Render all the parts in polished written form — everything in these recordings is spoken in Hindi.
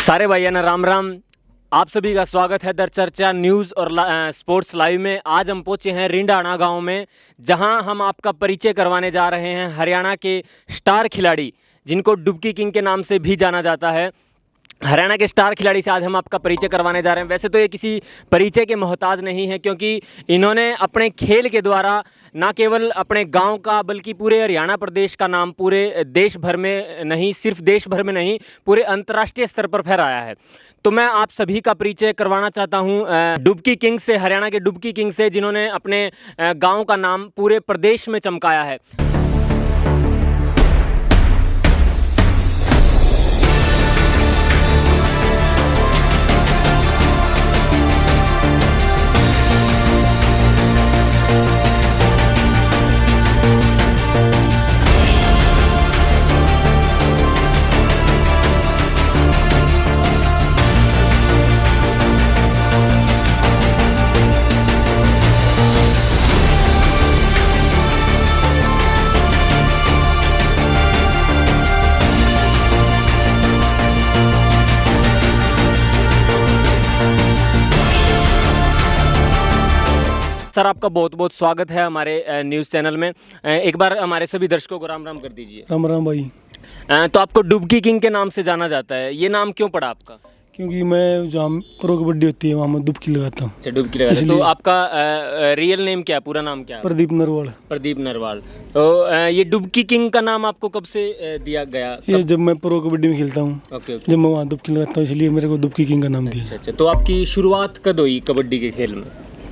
सारे भाइयों राम राम। आप सभी का स्वागत है दर चर्चा न्यूज़ और स्पोर्ट्स लाइव में। आज हम पहुंचे हैं रिंडाणा गांव में, जहां हम आपका परिचय करवाने जा रहे हैं हरियाणा के स्टार खिलाड़ी जिनको डुबकी किंग के नाम से भी जाना जाता है। हरियाणा के स्टार खिलाड़ी से आज हम आपका परिचय करवाने जा रहे हैं। वैसे तो ये किसी परिचय के मोहताज नहीं है, क्योंकि इन्होंने अपने खेल के द्वारा ना केवल अपने गांव का बल्कि पूरे हरियाणा प्रदेश का नाम पूरे देश भर में नहीं, सिर्फ देश भर में नहीं, पूरे अंतर्राष्ट्रीय स्तर पर फहराया है। तो मैं आप सभी का परिचय करवाना चाहता हूं डुबकी किंग से, हरियाणा के डुबकी किंग से, जिन्होंने अपने गाँव का नाम पूरे प्रदेश में चमकाया है। सर, आपका बहुत बहुत स्वागत है हमारे न्यूज़ चैनल में। एक बार हमारे सभी दर्शकों को राम राम कर दीजिए। राम राम भाई। तो आपको डुबकी किंग के नाम से जाना जाता है, ये नाम क्यों पड़ा आपका? क्योंकि मैं जहाँ प्रो कबड्डी होती है वहाँ मैं डुबकी लगाता हूँ। अच्छा, डुबकी लगाते हैं। तो आपका रियल नेम क्या है, पूरा नाम क्या है? प्रदीप नरवाल। प्रदीप नरवाल। तो ये डुबकी किंग का नाम आपको कब से दिया गया? ये जब मैं प्रो कबड्डी में खेलता हूँ, ओके। जब मैं वहाँ डुबकी लगाता हूँ, इसलिए मेरे को डुबकी किंग का नाम दिया। अच्छा। तो आपकी शुरुआत कब हुई कबड्डी के खेल में?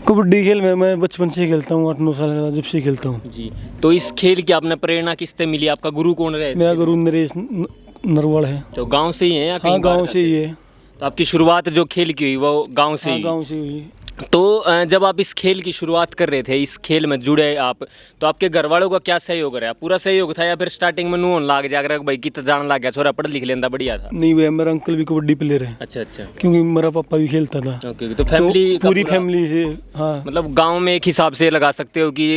कबड्डी खेल में मैं बचपन से खेलता हूँ, 8-9 साल का जब से खेलता हूँ जी। तो इस खेल की आपने प्रेरणा किससे मिली? आपका गुरु कौन रहे? मेरा गुरु नरेश नरवाल है। तो गाँव से ही है या हाँ, गाँव से ही है। तो आपकी शुरुआत जो खेल की हुई वो गाँव से ही? गाँव से हुई। तो जब आप इस खेल की शुरुआत कर रहे थे, इस खेल में जुड़े आप, तो आपके घर वालों का क्या सहयोग रहा? पूरा सहयोग था या फिर स्टार्टिंग में नून लाग जाकर भाई कित जान लग गया, छोरा पढ़ लिख लेंदा बढ़िया था? नहीं भैया, मेरा अंकल भी कबड्डी प्लेयर है। अच्छा अच्छा। क्योंकि मेरा पापा भी खेलता था। ओके। तो फैमिली पूरी फैमिली से। हाँ, मतलब गाँव में एक हिसाब से लगा सकते हो कि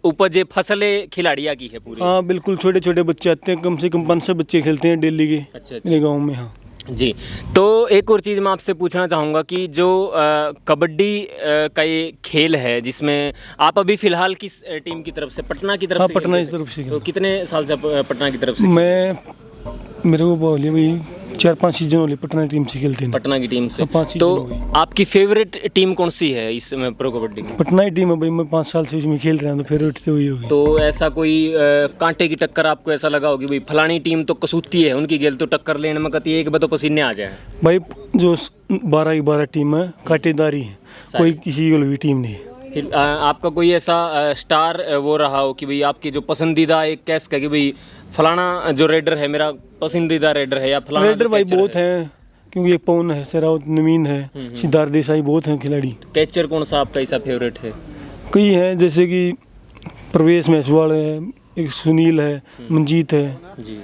उपज फसलें खिलाड़िया की है पूरी? हाँ बिल्कुल। छोटे छोटे बच्चे आते हैं, कम से कम 500 बच्चे खेलते हैं डेली के। अच्छा मेरे गाँव में। हाँ जी। तो एक और चीज़ मैं आपसे पूछना चाहूँगा कि जो कबड्डी का ये खेल है, जिसमें आप अभी फ़िलहाल किस टीम की तरफ से? पटना की तरफ हाँ, से? पटना की तरफ से। तो कितने साल से पटना की तरफ से? मेरे को बोलिए भाई 4-5 सीजन हो गए पटना टीम से खेलते हैं। पटना की टीम से? 5 सीजन तो हो गए। आपकी फेवरेट टीम कौन सी है इसमें प्रो कबड्डी में? पटना ही टीम है भाई, मैं 5 साल से इसमें खेल रहा हूँ, तो फेवरेट से हुई होगी। तो ऐसा कोई कांटे की टक्कर आपको ऐसा लगा होगी भाई फलानी टीम तो कसूती है, उनकी गेल तो टक्कर लेने में कती एक बार तो पसीने आ जाए? भाई जो 12 टीम है कांटेदारी है, कोई किसी को भी टीम नहीं है। फिर आपका कोई ऐसा स्टार वो रहा हो कि भाई आपकी जो पसंदीदा एक कैस का कि भाई फलाना जो रेडर है मेरा पसंदीदा रेडर है, या फलाना रेडर भाई बहुत हैं, क्योंकि एक पवन है, सराउत नवीन है, सिद्धार्थ देसाई, बहुत हैं खिलाड़ी। कैचर कौन सा आपका ऐसा फेवरेट है? कई हैं, जैसे कि प्रवेश मैसवाड़ है, एक सुनील है, मंजीत है जी।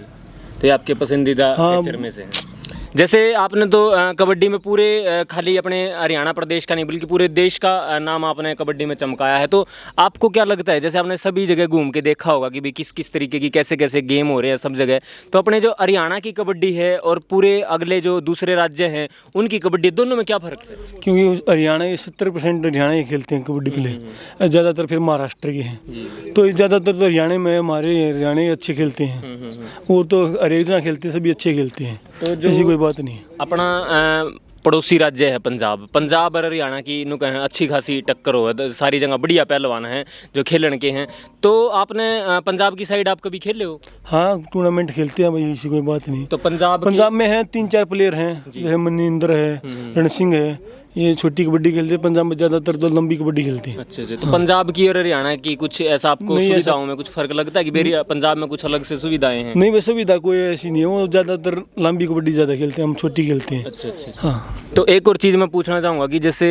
तो ये आपके पसंदीदा कैचर में से हैं। जैसे आपने तो कबड्डी में पूरे खाली अपने हरियाणा प्रदेश का नहीं बल्कि पूरे देश का नाम आपने कबड्डी में चमकाया है। तो आपको क्या लगता है, जैसे आपने सभी जगह घूम के देखा होगा कि भाई किस किस तरीके की कैसे कैसे गेम हो रहे हैं सब जगह, तो अपने जो हरियाणा की कबड्डी है और पूरे अगले जो दूसरे राज्य हैं उनकी कबड्डी, दोनों में क्या फ़र्क है? क्योंकि हरियाणा के 70% हरियाणा के खेलते हैं कबड्डी प्लेयर, ज़्यादातर फिर महाराष्ट्र के हैं। तो ज़्यादातर तो हरियाणा में, हमारे हरियाणा अच्छे खेलते हैं। वो तो हरेक जगह खेलते हैं, सभी अच्छे खेलते हैं, तो ऐसी कोई बात नहीं। अपना पड़ोसी राज्य है पंजाब और हरियाणा की नु कहें अच्छी खासी टक्कर हो, सारी जगह बढ़िया पहलवान हैं जो खेलन के हैं। तो आपने पंजाब की साइड आप कभी खेले हो? हाँ, टूर्नामेंट खेलते हैं भाई, ऐसी कोई बात नहीं। तो पंजाब में हैं 3-4 प्लेयर हैं, जैसे मनिंदर है, रण सिंह है, ये छोटी कबड्डी खेलते हैं। पंजाब में ज़्यादातर तो लंबी कबड्डी खेलते हैं। अच्छा अच्छा। तो पंजाब की और हरियाणा की कुछ ऐसा आपको सुविधाओं में कुछ फर्क लगता है कि मेरी पंजाब में कुछ अलग से सुविधाएं हैं? नहीं, वैसे सुविधा कोई ऐसी नहीं है, वो ज़्यादातर लंबी कबड्डी ज़्यादा खेलते हैं, हम छोटी खेलते हैं। अच्छा अच्छा। हाँ। तो एक और चीज़ मैं पूछना चाहूँगा कि जैसे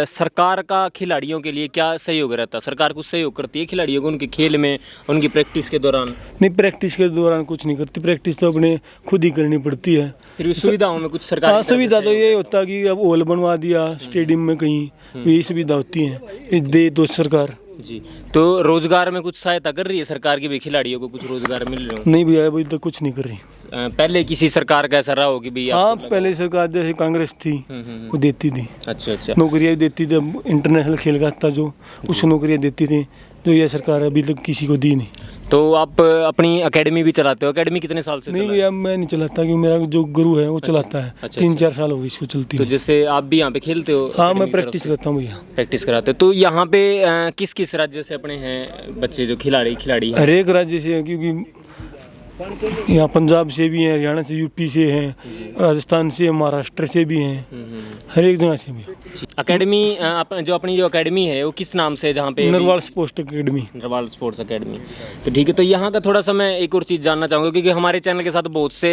सरकार का खिलाड़ियों के लिए क्या सहयोग रहता है? सरकार कुछ सहयोग करती है खिलाड़ियों को उनके खेल में, उनकी प्रैक्टिस के दौरान? नहीं, प्रैक्टिस के दौरान कुछ नहीं करती, प्रैक्टिस तो अपने खुद ही करनी पड़ती है। फिर सुविधाओं में कुछ सरकार? हाँ, सुविधा तो ये होता है कि अब हॉल बनवा दिया स्टेडियम में, कहीं यही सुविधा होती है, दे दो सरकार। जी। तो रोजगार में कुछ सहायता कर रही है सरकार की भी, खिलाड़ियों को कुछ रोजगार मिल रहे हो? नहीं भैया अभी तक कुछ नहीं कर रही। पहले किसी सरकार का ऐसा रहा हो कि भाई हाँ आपको लगा- पहले सरकार जैसे कांग्रेस थी वो देती थी, अच्छा अच्छा। नौकरियाँ भी देती थी। अब इंटरनेशनल खेल का था जो, उसको नौकरियाँ देती थी, जो ये सरकार अभी तक किसी को दी नहीं। तो आप अपनी एकेडमी भी चलाते हो? एकेडमी कितने साल से नहीं चला भैया मैं नहीं चलाता, क्योंकि मेरा जो गुरु है वो चलाता है। अच्छा, 3-4 साल हो गए इसको चलती तो है। जैसे आप भी यहाँ पे खेलते हो? हाँ academy मैं की तरफ प्रैक्टिस से? करता हूँ भैया। प्रैक्टिस कराते हो। तो यहाँ पे किस किस राज्य से अपने हैं बच्चे जो खिलाड़ी हैं? हर एक राज्य से है, क्योंकि यहाँ पंजाब से भी हैं, हरियाणा से, यूपी से हैं, राजस्थान से, महाराष्ट्र से भी हैं, हर एक जगह से भी। एकेडमी जो अपनी जो एकेडमी है वो किस नाम से है जहाँ पे? Narwal sports academy. Narwal sports academy. तो ठीक है, तो यहाँ का थोड़ा सा मैं एक और चीज़ जानना चाहूँगा, क्योंकि हमारे चैनल के साथ बहुत से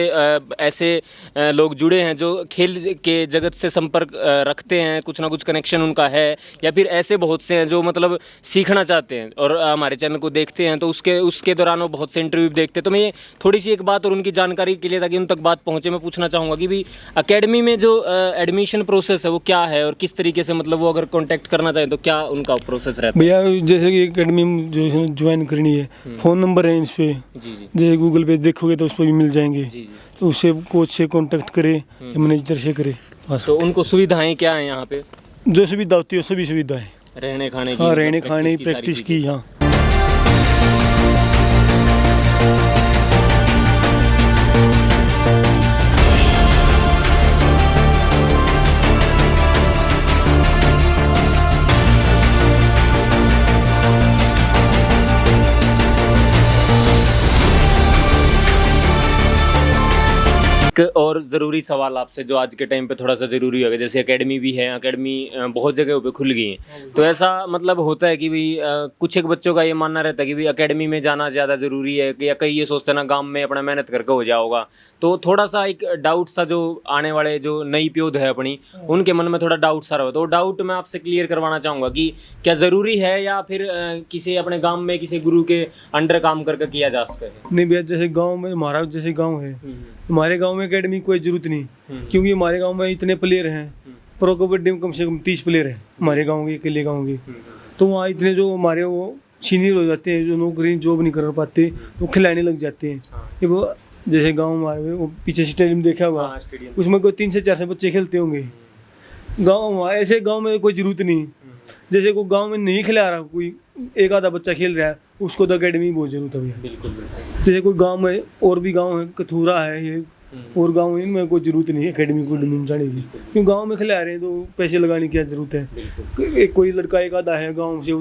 ऐसे लोग जुड़े हैं जो खेल के जगत से संपर्क रखते हैं, कुछ ना कुछ कनेक्शन उनका है, या फिर ऐसे बहुत से हैं जो मतलब सीखना चाहते हैं और हमारे चैनल को देखते हैं, तो उसके दौरान वो बहुत से इंटरव्यू देखते हैं। तो मैं थोड़ी सी एक बात और उनकी जानकारी के लिए, ताकि उन तक बात पहुँचे, मैं पूछना चाहूँगा कि भाई एकेडमी में जो एडमिशन प्रोसेस है वो क्या है, और किस तरीके से मतलब वो अगर कांटेक्ट करना चाहें तो क्या उनका प्रोसेस रहता है? भैया जैसे कि एकेडमी जो ज्वाइन करनी है, फ़ोन नंबर है इस पे, जी जी जैसे गूगल पे देखोगे तो उस पर भी मिल जाएंगे। जी जी। तो उससे कोच से कांटेक्ट करे या मैनेजर से करे बस। तो उनको सुविधाएं क्या हैं यहाँ पे? जो सुविधा होती है सभी सुविधाएं। रहने खाने की? हाँ मतलब रहने खाने सारी प्रैक्टिस चीज़ें? की। हाँ एक और ज़रूरी सवाल आपसे, जो आज के टाइम पे थोड़ा सा ज़रूरी होगा, जैसे एकेडमी भी है, एकेडमी बहुत जगह पे खुल गई है, तो ऐसा मतलब होता है कि भाई कुछ एक बच्चों का ये मानना रहता है कि भाई एकेडमी में जाना ज़्यादा ज़रूरी है, कि या कई ये सोचते हैं ना गांव में अपना मेहनत करके हो जाओगा। तो थोड़ा सा एक डाउट सा जो आने वाले जो नई प्योध है अपनी, उनके मन में थोड़ा डाउट सा रहा, तो डाउट मैं आपसे क्लियर करवाना चाहूँगा कि क्या ज़रूरी है, या फिर किसी अपने गाँव में किसी गुरु के अंडर काम करके किया जा सके? नहीं भैया जैसे गांव में, हमारा जैसे गांव है, हमारे गांव में एकेडमी की कोई जरूरत नहीं, क्योंकि हमारे गांव में इतने प्लेयर हैं। प्रो कबड्डी में कम से कम 30 प्लेयर हैं हमारे गांव के, अकेले गांव के। तो वहाँ इतने जो हमारे वो सीनियर हो जाते हैं, जो नौकरी जॉब नहीं कर पाते, वो खिलाने लग जाते हैं। कि वो जैसे गाँव हमारे वो पीछे स्टेडियम देखा होगा, उसमें कोई 3 से 4 से बच्चे खेलते होंगे। गाँव ऐसे गाँव में कोई जरूरत नहीं। जैसे कोई गांव में नहीं खिला रहा, कोई एक आधा बच्चा खेल रहा है, उसको तो एकेडमी बहुत जरूरत है भैया। बिल्कुल बिल्कुल। जैसे कोई गांव में और भी गांव है, कथूरा है ये, और गांव है, इनमें कोई जरूरत नहीं है एकेडमी को जाने की, क्योंकि गांव में खिला रहे हैं तो पैसे लगाने की क्या जरूरत है। एक कोई लड़का एक आधा है गांव से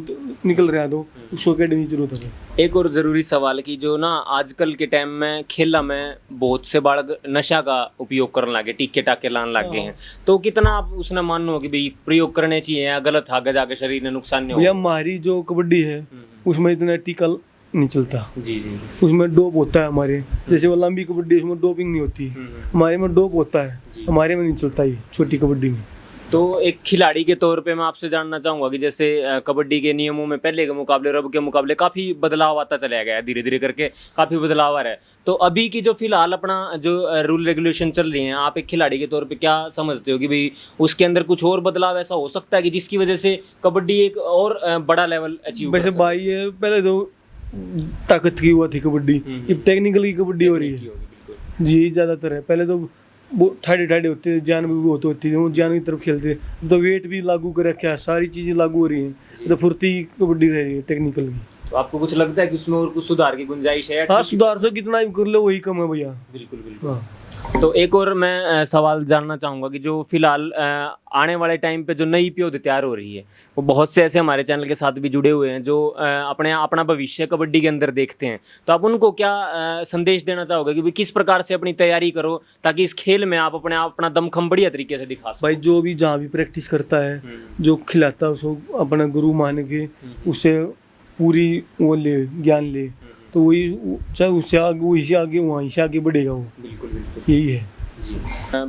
निकल रहा है तो उसको एकेडमी की जरूरत है। एक और ज़रूरी सवाल कि जो ना आजकल के टाइम में खेला में बहुत से बालक नशा का उपयोग करने लगे, टीके टाके लाने लग गए हैं, तो कितना आप उसने मानना हो कि भाई प्रयोग करने चाहिए या गलत आगे जाके शरीर में नुकसान नहीं भैया हो? हमारी जो कबड्डी है उसमें इतना टीका नहीं चलता, जी जी। उसमें डोप होता है हमारे। जैसे वो लंबी कबड्डी उसमें डोपिंग नहीं होती, हमारे में डोप होता है, हमारे में नहीं चलता ये छोटी कबड्डी में। तो एक खिलाड़ी के तौर पे मैं आपसे जानना चाहूँगा कि जैसे कबड्डी के नियमों में पहले के मुकाबले और अब के मुकाबले काफ़ी बदलाव आता चला गया है, धीरे धीरे करके काफ़ी बदलाव आ रहा है। तो अभी की जो फिलहाल अपना जो रूल रेगुलेशन चल रही हैं, आप एक खिलाड़ी के तौर पे क्या समझते हो कि भाई उसके अंदर कुछ और बदलाव ऐसा हो सकता है कि जिसकी वजह से कबड्डी एक और बड़ा लेवल अचीव कर वैसे सके? भाई ये पहले तो ताकत की हुआ थी कबड्डी, अब टेक्निकल की कबड्डी हो रही है बिल्कुल। जी। ज़्यादातर है, पहले तो वो ठाडे ठाडे होते थे, जान भी बहुत होती थी, वो जान की तरफ खेलते थे, तो वेट भी लागू कर रखा है, सारी चीज़ें लागू हो रही हैं, तो फुर्ती की कबड्डी रह रही है टेक्निकल की। तो आपको कुछ लगता है कि उसमें और कुछ सुधार की गुंजाइश है? हाँ सुधार तो कितना भी कर लो वही कम है भैया। बिल्कुल बिल्कुल। हाँ तो एक और मैं सवाल जानना चाहूँगा कि जो फिलहाल आने वाले टाइम पे जो नई प्योध तैयार हो रही है, वो बहुत से ऐसे हमारे चैनल के साथ भी जुड़े हुए हैं जो अपना भविष्य कबड्डी के अंदर देखते हैं, तो आप उनको क्या संदेश देना चाहोगे कि भाई किस प्रकार से अपनी तैयारी करो ताकि इस खेल में आप अपना दमखम बढ़िया तरीके से दिखा सको? भाई जो भी जहाँ भी प्रैक्टिस करता है, जो खिलाता है उसको अपना गुरु मान के उससे पूरी वो ले, ज्ञान ले, तो वही चाहे उससे आगे, वहीं से आगे, वहीं से आगे बढ़ेगा वो। बिल्कुल बिल्कुल। यही है जी।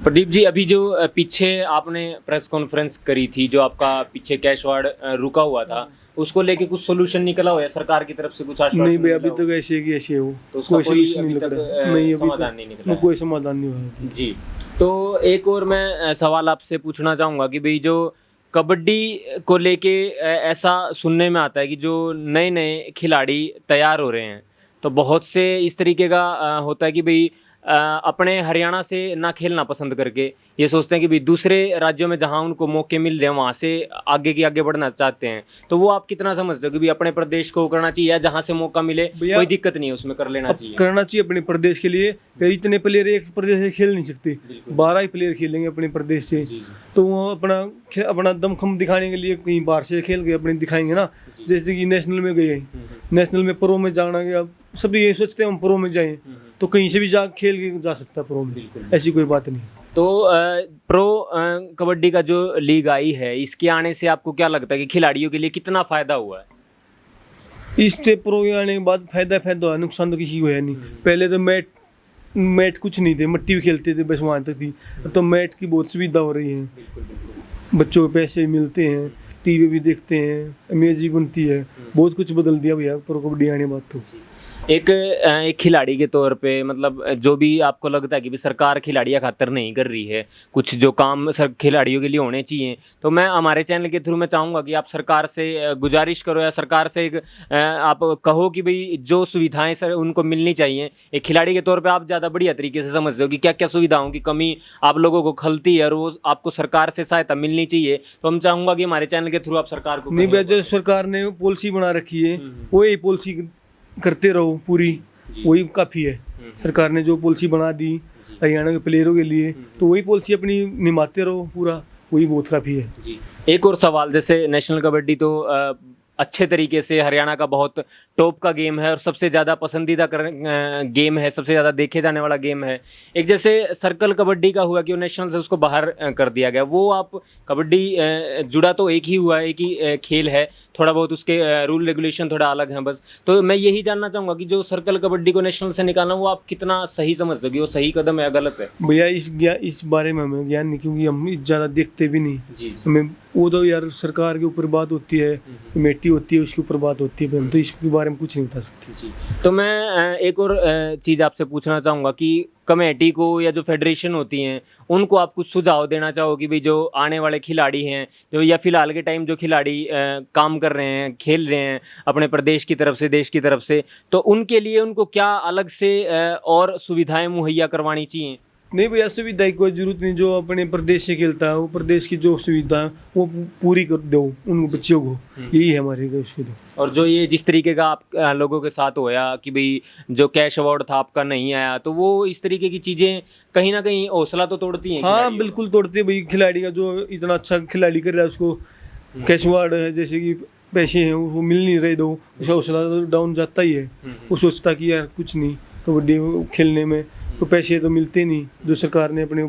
प्रदीप जी, अभी जो पीछे आपने प्रेस कॉन्फ्रेंस करी थी, जो आपका पीछे कैश वार्ड रुका हुआ था, उसको लेके कुछ सोल्यूशन निकला हो या सरकार की तरफ से कुछ आश्वासन? नहीं भैया मिला अभी हो? तक ऐसे की ऐसे हो, तो उसका कोई कोई सलूशन अभी नहीं तक लग रहा। नहीं अभी समाधान नहीं निकला है? कोई समाधान नहीं हुआ। जी। तो एक और मैं सवाल आपसे पूछना चाहूँगा कि भाई जो कबड्डी को लेके ऐसा सुनने में आता है कि जो नए नए खिलाड़ी तैयार हो रहे हैं तो बहुत से इस तरीके का होता है कि भाई अपने हरियाणा से ना खेलना पसंद करके ये सोचते हैं कि भाई दूसरे राज्यों में जहाँ उनको मौके मिल रहे हैं वहाँ से आगे बढ़ना चाहते हैं। तो वो आप कितना समझते हो कि भाई अपने प्रदेश को करना चाहिए या जहाँ से मौका मिले कोई दिक्कत नहीं है उसमें कर लेना चाहिए? करना चाहिए अपने प्रदेश के लिए। इतने प्लेयर एक प्रदेश से खेल नहीं सकते, 12 ही प्लेयर खेलेंगे अपने प्रदेश से, तो वो अपना दमखम दिखाने के लिए कहीं बाहर से खेल के अपने दिखाएंगे ना। जैसे कि नेशनल में गए, नेशनल में प्रो में जाना गया, सभी ये सोचते हैं हम प्रो में जाएं, तो कहीं से भी जा खेल के जा सकता है प्रो में, ऐसी कोई बात नहीं। तो प्रो कबड्डी का जो लीग आई है इसके आने से आपको क्या लगता है कि खिलाड़ियों के लिए कितना फायदा हुआ है? इससे प्रो के आने के बाद फायदा हुआ, नुकसान तो किसी को है नहीं। पहले तो मैट कुछ नहीं थे, मिट्टी भी खेलते थे बस वहाँ तक थी। अब तो मैट की बहुत सुविधा हो रही है, बच्चों को पैसे मिलते हैं, टीवी भी देखते हैं, इमेज भी बनती है, बहुत कुछ बदल दिया भैया प्रो कबड्डी आने बाद। तो एक खिलाड़ी के तौर पे मतलब जो भी आपको लगता है कि भी सरकार खिलाड़ियों खातिर नहीं कर रही है, कुछ जो काम सर खिलाड़ियों के लिए होने चाहिए, तो मैं हमारे चैनल के थ्रू मैं चाहूँगा कि आप सरकार से गुजारिश करो या सरकार से एक आप कहो कि भाई जो सुविधाएं सर उनको मिलनी चाहिए। एक खिलाड़ी के तौर पे आप ज़्यादा बढ़िया तरीके से समझते हो कि क्या क्या सुविधाओं की कमी आप लोगों को खलती है और वो आपको सरकार से सहायता मिलनी चाहिए। तो हम चाहूँगा कि हमारे चैनल के थ्रू आप सरकार को नहीं भैया, जो सरकार ने पॉलिसी बना रखी है वो यही पॉलिसी करते रहो पूरी, वही काफ़ी है। सरकार ने जो पॉलिसी बना दी हरियाणा के प्लेयरों के लिए, तो वही पॉलिसी अपनी निभाते रहो पूरा, वही बहुत काफ़ी है। एक और सवाल, जैसे नेशनल कबड्डी तो अच्छे तरीके से हरियाणा का बहुत टॉप का गेम है और सबसे ज़्यादा पसंदीदा गेम है, सबसे ज़्यादा देखे जाने वाला गेम है। एक जैसे सर्कल कबड्डी का हुआ कि वो नेशनल से उसको बाहर कर दिया गया, वो आप कबड्डी जुड़ा तो एक ही हुआ, एक ही खेल है, थोड़ा बहुत उसके रूल रेगुलेशन थोड़ा अलग हैं बस। तो मैं यही जानना चाहूँगा कि जो सर्कल कबड्डी को नेशनल से निकालना वो आप कितना सही समझते हो कि वो सही कदम है या गलत है? भैया इस बारे में हमें ज्ञान नहीं, क्योंकि हम ज़्यादा देखते भी नहीं। हमें वो तो यार सरकार के ऊपर बात होती है, कमेटी होती है, उसके ऊपर बात होती है, हम तो इसके बारे में कुछ नहीं बता सकते। तो मैं एक और चीज़ आपसे पूछना चाहूँगा कि कमेटी को या जो फेडरेशन होती हैं उनको आप कुछ सुझाव देना चाहो कि भाई जो आने वाले खिलाड़ी हैं, जो या फिलहाल के टाइम जो खिलाड़ी काम कर रहे हैं, खेल रहे हैं अपने प्रदेश की तरफ से, देश की तरफ से, तो उनके लिए उनको क्या अलग से और सुविधाएं मुहैया करवानी चाहिए? नहीं भैया, सुविधा की कोई जरूरत नहीं। जो अपने प्रदेश से खेलता है वो प्रदेश की जो सुविधा है वो पूरी कर दो उन बच्चों को, यही है हमारी उसकी। और जो ये जिस तरीके का आप लोगों के साथ होया कि भाई जो कैश अवार्ड था आपका नहीं आया, तो वो इस तरीके की चीज़ें कहीं ना कहीं हौसला तो तोड़ती हैं। हाँ बिल्कुल तोड़ती है भाई। खिलाड़ी का जो इतना अच्छा खिलाड़ी कर रहा है उसको कैश अवार्ड है, जैसे कि पैसे हैं वो मिल नहीं रहे, दो उसका हौसला तो डाउन जाता ही है। वो सोचता कि यार कुछ नहीं, कबड्डी खेलने में तो पैसे तो मिलते नहीं, जो सरकार ने अपने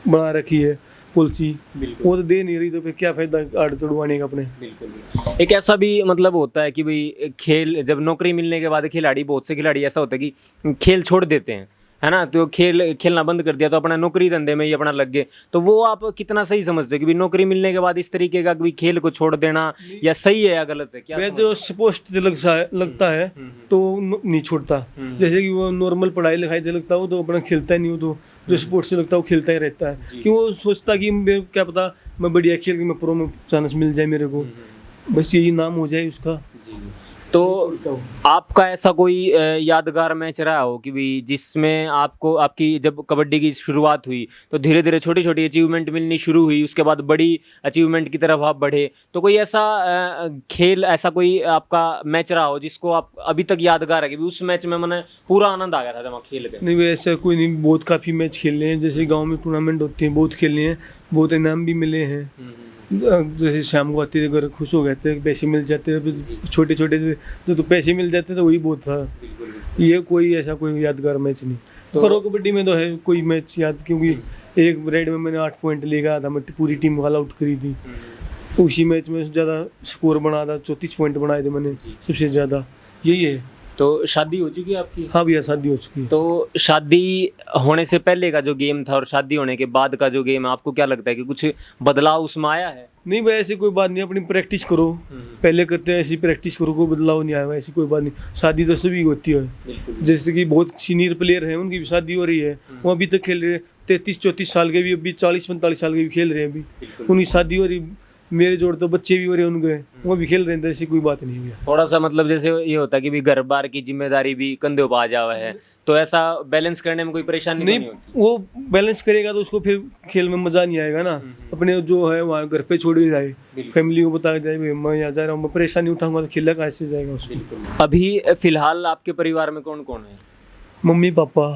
बना रखी है पॉलिसी वो तो दे नहीं रही, तो फिर क्या फायदा आड़ तोड़वाने का अपने। बिल्कुल। एक ऐसा भी मतलब होता है कि भाई खेल जब नौकरी मिलने के बाद खिलाड़ी, बहुत से खिलाड़ी ऐसा होता है कि खेल छोड़ देते हैं, है ना, तो खेलना बंद कर दिया तो अपना नौकरी धंधे में ही अपना लग गए। तो वो आप कितना सही समझते हो कि भाई नौकरी मिलने के बाद इस तरीके का खेल को छोड़ देना या सही है या गलत है? क्या जो स्पोर्ट्स लगता है तो नहीं छोड़ता। जैसे कि वो नॉर्मल पढ़ाई लिखाई से लगता है वो तो अपना खेलता ही नहीं, हो तो जो स्पोर्ट्स से लगता है वो खेलता ही रहता है, कि वो सोचता कि क्या पता मैं बढ़िया खेल के मैं प्रो में चांस मिल जाए मेरे को, बस यही नाम हो जाए उसका। तो आपका ऐसा कोई यादगार मैच रहा हो कि भाई जिसमें आपको आपकी जब कबड्डी की शुरुआत हुई तो धीरे धीरे छोटी छोटी अचीवमेंट मिलनी शुरू हुई, उसके बाद बड़ी अचीवमेंट की तरफ आप बढ़े, तो कोई ऐसा खेल, ऐसा कोई आपका मैच रहा हो जिसको आप अभी तक यादगार है कि उस मैच में मैंने पूरा आनंद आ गया था जब आप खेल गए? नहीं भाई ऐसा कोई नहीं, बहुत काफ़ी मैच खेले हैं। जैसे गाँव में टूर्नामेंट होती हैं बहुत खेले हैं, बहुत इनाम भी मिले हैं। जैसे शाम को आते थे घर खुश हो गए थे, पैसे मिल जाते थे, छोटे छोटे तो पैसे मिल जाते थे वही बहुत था। ये कोई ऐसा कोई यादगार मैच नहीं। तो प्रो कबड्डी में तो है कोई मैच याद, क्योंकि एक रेड में मैंने 8 पॉइंट ले गया था, मैं पूरी टीम ऑल आउट करी थी। उसी मैच में ज़्यादा स्कोर बना था, 34 पॉइंट बनाए थे मैंने सबसे ज़्यादा, यही है। तो शादी हो चुकी है आपकी? हाँ भैया शादी हो चुकी है। तो शादी होने से पहले का जो गेम था और शादी होने के बाद का जो गेम है, आपको क्या लगता है कि कुछ बदलाव उसमें आया है? नहीं भाई ऐसी कोई बात नहीं, अपनी प्रैक्टिस करो, पहले करते हैं ऐसी प्रैक्टिस करो, कोई बदलाव नहीं आया, ऐसी कोई बात नहीं। शादी तो सभी होती है, जैसे कि बहुत सीनियर प्लेयर हैं उनकी भी शादी हो रही है, वो अभी तक खेल रहे हैं, 33-34 साल के भी, अभी 40-45 साल के भी खेल रहे हैं, अभी उनकी शादी हो रही, मेरे जोड़ तो बच्चे भी हो रहे उनके, वो भी खेल रहे हैं, ऐसी कोई बात नहीं है। थोड़ा सा मतलब जैसे ये होता है कि भी घर बार की जिम्मेदारी भी कंधे पे आ जावा है, तो ऐसा बैलेंस करने में कोई परेशानी नहीं होती? वो बैलेंस करेगा तो उसको फिर खेल में मजा नहीं आएगा ना। अपने जो है वहाँ घर पे छोड़ के जाए, फैमिली को बता के जाए भाई मैं यहाँ जा रहा हूँ, मैं परेशानी उठाऊंगा तो खेलना कैसे जाएगा उसको। अभी फिलहाल आपके परिवार में कौन कौन है? मम्मी पापा,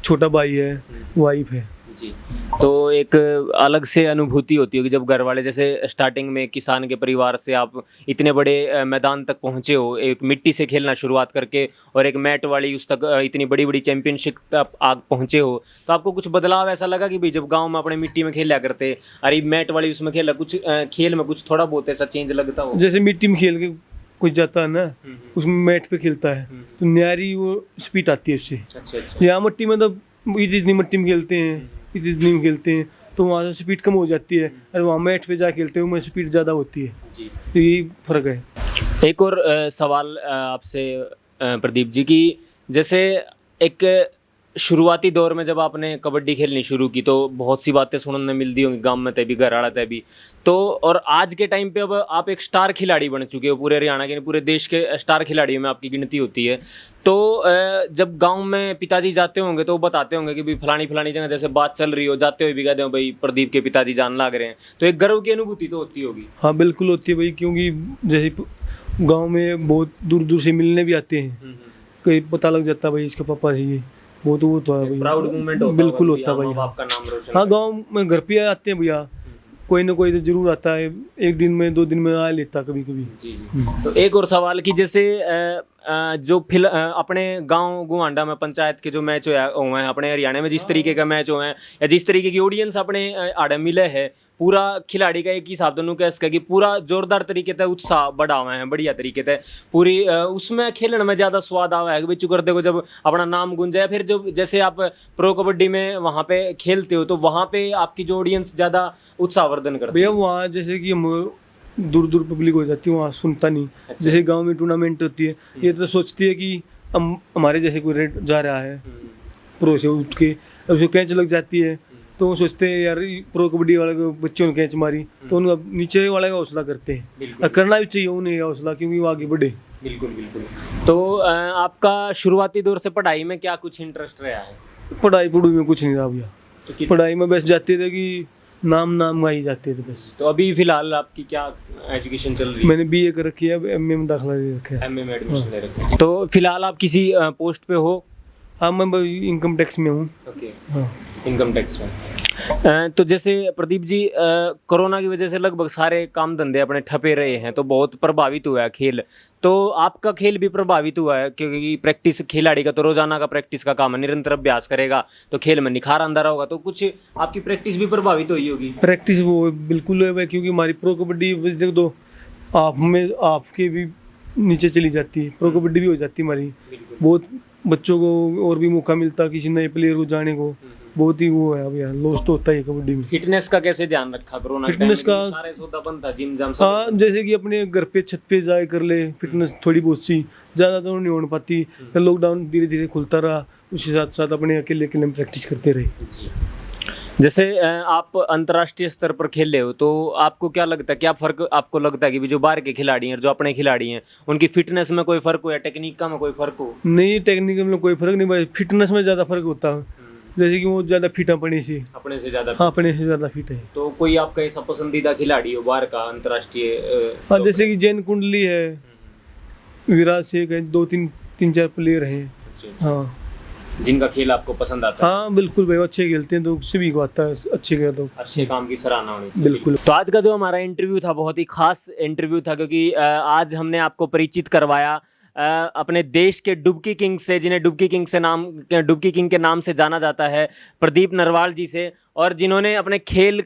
छोटा भाई है, वाइफ है। जी। तो एक अलग से अनुभूति होती होगी जब घर वाले, जैसे स्टार्टिंग में किसान के परिवार से आप इतने बड़े मैदान तक पहुंचे हो, एक मिट्टी से खेलना शुरुआत करके और एक मैट वाली उस तक इतनी बड़ी बड़ी चैंपियनशिप तक आप पहुंचे हो, तो आपको कुछ बदलाव ऐसा लगा कि भाई जब गांव में अपने मिट्टी में खेला करते, अरे मैट वाली उसमें खेला, कुछ खेल में कुछ थोड़ा बहुत ऐसा चेंज लगता हो? जैसे मिट्टी में खेल के कोई जाता है ना, उसमें मैट पे खेलता है तो न्यारी वो स्पीड आती है उससे। अच्छा। यहाँ मिट्टी में तो इतनी मिट्टी में खेलते हैं, इतनी में खेलते हैं तो वहाँ से स्पीड कम हो जाती है, और वहाँ मैट पे जा खेलते हैं वहाँ स्पीड ज़्यादा होती है जी। तो यही फर्क है। एक और सवाल आपसे प्रदीप जी की, जैसे एक शुरुआती दौर में जब आपने कबड्डी खेलनी शुरू की तो बहुत सी बातें सुनने मिलती होंगी गांव में तभी, घर आड़ा तभी तो, और आज के टाइम पे अब आप एक स्टार खिलाड़ी बन चुके हो, पूरे हरियाणा के पूरे देश के स्टार खिलाड़ियों में आपकी गिनती होती है। तो जब गांव में पिताजी जाते होंगे तो वो बताते होंगे कि भाई फलानी फलानी जगह जैसे बात चल रही हो, जाते हुए भी कहते हो भाई प्रदीप के पिताजी जान लाग रहे हैं, तो एक गर्व की अनुभूति तो होती होगी? हाँ बिल्कुल होती है भाई, क्योंकि जैसे गाँव में बहुत दूर दूर से मिलने भी आते हैं, कहीं पता लग जाता है भाई इसके पापा से ये वो तो है भाई, प्राउड मोमेंट होता बिल्कुल होता है भाई। आपका नाम रोशन। हाँ गाँव में घर पे आते हैं भैया, कोई ना कोई तो जरूर आता है, एक दिन में 2 दिन में आ लेता कभी कभी। जी। तो एक और सवाल कि जैसे जो अपने गांव गुआंडा में पंचायत के जो मैच हुए हैं, अपने हरियाणा में जिस तरीके का मैच हुए हैं या जिस तरीके की ऑडियंस अपने आड़े मिले है, पूरा खिलाड़ी का एक हिसाब दोनों का इसका कि पूरा जोरदार तरीके से उत्साह बढ़ा हुआ है, बढ़िया तरीके से पूरी उसमें खेलने में ज़्यादा स्वाद आवा है कि भाई चुकर देखो जब अपना नाम गुंजाया, फिर जब जैसे आप प्रो कबड्डी में वहाँ पे खेलते हो तो वहाँ पे आपकी जो ऑडियंस ज़्यादा उत्साहवर्धन करती भैया वहाँ जैसे कि हम दूर दूर पब्लिक हो जाती है, वहाँ सुनता नहीं। अच्छा। जैसे गांव में टूर्नामेंट होती है, ये तो सोचती है कि हम हमारे जैसे कोई रेड जा रहा है प्रो से उठ के, अब उसे कैच लग जाती है तो वो सोचते हैं यार प्रो कबड्डी वाले को बच्चों ने कैच मारी, तो उनका नीचे वाले का हौसला करते हैं, और करना भी चाहिए उन्हें हौसला, क्योंकि वो आगे बढ़े। बिल्कुल बिल्कुल। तो आपका शुरुआती दौर से पढ़ाई में क्या कुछ इंटरेस्ट रहा है? पढ़ाई में कुछ नहीं रहा भैया, तो पढ़ाई में बस जाते थे कि नाम आई जाते थे बस। तो अभी फिलहाल आपकी क्या एजुकेशन चल रही है? मैंने BA कर रखी है, MA में दाखिला दे रखा है। MA में एडमिशन ले रखा है। तो फिलहाल आप किसी पोस्ट पे हो? हाँ मैं इनकम टैक्स में हूँ। ओके। हाँ इनकम टैक्स में। तो जैसे प्रदीप जी कोरोना की वजह से लगभग सारे काम धंधे अपने ठपे रहे हैं, तो बहुत प्रभावित हुआ है खेल, तो आपका खेल भी प्रभावित हुआ है क्योंकि प्रैक्टिस खिलाड़ी का तो रोजाना का प्रैक्टिस का काम है, निरंतर अभ्यास करेगा तो खेल में निखार अंदर होगा, तो कुछ आपकी प्रैक्टिस भी प्रभावित हुई होगी? प्रैक्टिस वो बिल्कुल है, क्योंकि हमारी प्रो कबड्डी देख दो आप में आपके भी नीचे चली जाती है, प्रो कबड्डी भी हो जाती है हमारी, बहुत बच्चों को और भी मौका मिलता किसी नए प्लेयर को जाने को, बहुत ही वो है भैया, लॉस तो होता है कबड्डी में। फिटनेस का कैसे ध्यान रखा कोरोना के टाइम में? सारे सौदा बंद था, जिम जाम सब। हाँ जैसे कि अपने घर पे छत पे जाए कर ले फिटनेस थोड़ी बहुत सी, ज़्यादा तो नहीं हो पाती, फिर लॉकडाउन धीरे धीरे खुलता रहा, उसके साथ साथ अपने अकेले अकेले प्रैक्टिस करते रहे। जैसे आप अंतर्राष्ट्रीय स्तर पर खेले हो तो आपको क्या लगता है, क्या फ़र्क आपको लगता है कि जो बाहर के खिलाड़ी हैं जो अपने खिलाड़ी हैं उनकी फिटनेस में कोई फ़र्क हो या टेक्निक का में कोई फ़र्क हो? नहीं टेक्निक में कोई फ़र्क नहीं भाई, फिटनेस में ज़्यादा फ़र्क होता है, जैसे कि वो ज़्यादा फिट है अपने से ज़्यादा। हाँ अपने से ज़्यादा फिट है। तो कोई आपका ऐसा पसंदीदा खिलाड़ी हो बाहर का अंतर्राष्ट्रीय? हाँ जैसे कि जैन कुंडली है, विराट से 2-3-4 प्लेयर हैं। हाँ जिनका खेल आपको पसंद आता है? हाँ बिल्कुल भाई, अच्छे खेलते हैं तो उससे भी आता है, अच्छे खेल तो अच्छे काम की सराहना होनी चाहिए। बिल्कुल। तो आज का जो हमारा इंटरव्यू था बहुत ही खास इंटरव्यू था, क्योंकि आज हमने आपको परिचित करवाया अपने देश के डुबकी किंग से, जिन्हें डुबकी किंग के नाम से जाना जाता है, प्रदीप नरवाल जी से, और जिन्होंने अपने खेल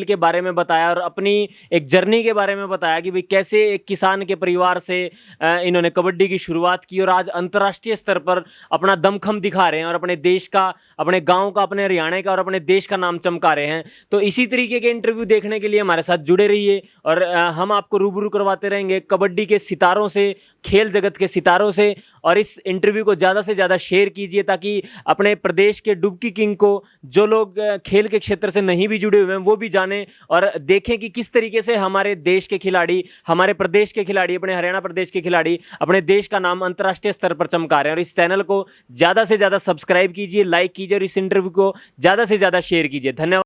के बारे में बताया और अपनी एक जर्नी के बारे में बताया कि भाई कैसे एक किसान के परिवार से इन्होंने कबड्डी की शुरुआत की और आज अंतर्राष्ट्रीय स्तर पर अपना दमखम दिखा रहे हैं और अपने देश का, अपने गांव का, अपने हरियाणा का और अपने देश का नाम चमका रहे हैं। तो इसी तरीके के इंटरव्यू देखने के लिए हमारे साथ जुड़े रहिए और हम आपको रूबरू करवाते रहेंगे कबड्डी के सितारों से, खेल जगत के सितारों से, और इस इंटरव्यू को ज़्यादा से ज़्यादा शेयर कीजिए ताकि अपने प्रदेश के डुबकी किंग को जो लोग खेल के क्षेत्र से नहीं भी जुड़े हुए हैं वो भी जानें और देखें कि किस तरीके से हमारे देश के खिलाड़ी, हमारे प्रदेश के खिलाड़ी, अपने हरियाणा प्रदेश के खिलाड़ी अपने देश का नाम अंतर्राष्ट्रीय स्तर पर चमका रहे हैं। और इस चैनल को ज़्यादा से ज़्यादा सब्सक्राइब कीजिए, लाइक कीजिए और इस इंटरव्यू को ज़्यादा से ज़्यादा शेयर कीजिए। धन्यवाद।